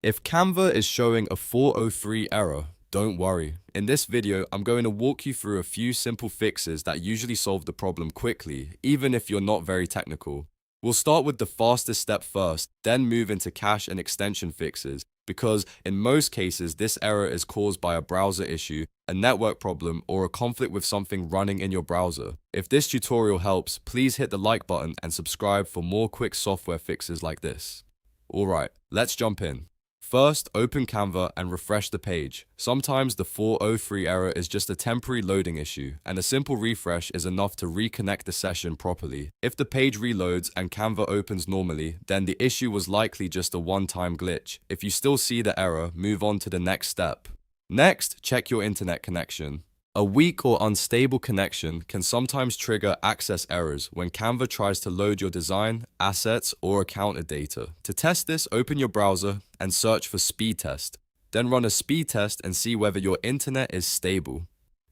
If Canva is showing a 403 error, don't worry. In this video, I'm going to walk you through a few simple fixes that usually solve the problem quickly, even if you're not very technical. We'll start with the fastest step first, then move into cache and extension fixes, because in most cases, this error is caused by a browser issue, a network problem, or a conflict with something running in your browser. If this tutorial helps, please hit the like button and subscribe for more quick software fixes like this. Alright, let's jump in. First, open Canva and refresh the page. Sometimes the 403 error is just a temporary loading issue, and a simple refresh is enough to reconnect the session properly. If the page reloads and Canva opens normally, then the issue was likely just a one-time glitch. If you still see the error, move on to the next step. Next, check your internet connection. A weak or unstable connection can sometimes trigger access errors when Canva tries to load your design, assets, or account data. To test this, open your browser and search for speed test. Then run a speed test and see whether your internet is stable.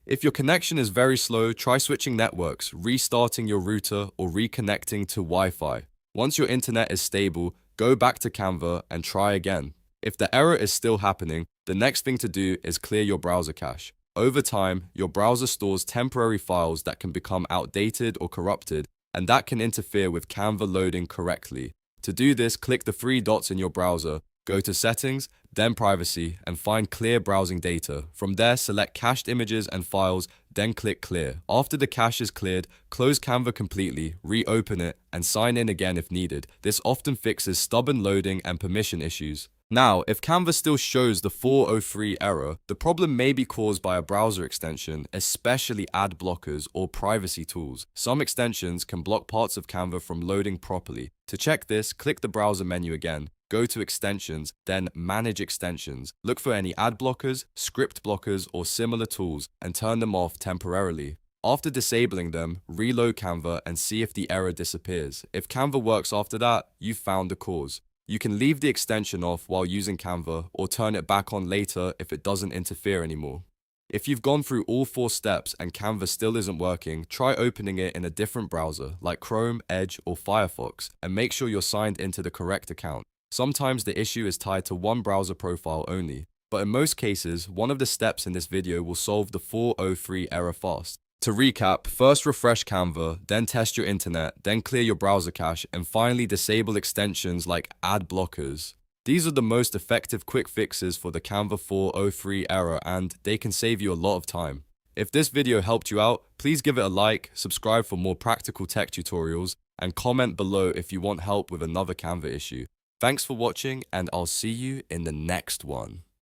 If your connection is very slow, try switching networks, restarting your router, or reconnecting to Wi-Fi. Once your internet is stable, go back to Canva and try again. If the error is still happening, the next thing to do is clear your browser cache. Over time, your browser stores temporary files that can become outdated or corrupted, and that can interfere with Canva loading correctly. To do this, click the three dots in your browser, go to Settings, then Privacy, and find Clear Browsing Data. From there, select Cached Images and Files, then click Clear. After the cache is cleared, close Canva completely, reopen it, and sign in again if needed. This often fixes stubborn loading and permission issues. Now, if Canva still shows the 403 error, the problem may be caused by a browser extension, especially ad blockers or privacy tools. Some extensions can block parts of Canva from loading properly. To check this, click the browser menu again, go to Extensions, then Manage Extensions. Look for any ad blockers, script blockers, or similar tools and turn them off temporarily. After disabling them, reload Canva and see if the error disappears. If Canva works after that, you've found the cause. You can leave the extension off while using Canva or turn it back on later if it doesn't interfere anymore. If you've gone through all 4 steps and Canva still isn't working, try opening it in a different browser like Chrome, Edge, or Firefox and make sure you're signed into the correct account. Sometimes the issue is tied to one browser profile only, but in most cases, one of the steps in this video will solve the 403 error fast. To recap, first refresh Canva, then test your internet, then clear your browser cache, and finally disable extensions like ad blockers. These are the most effective quick fixes for the Canva 403 error, and they can save you a lot of time. If this video helped you out, please give it a like, subscribe for more practical tech tutorials, and comment below if you want help with another Canva issue. Thanks for watching, and I'll see you in the next one.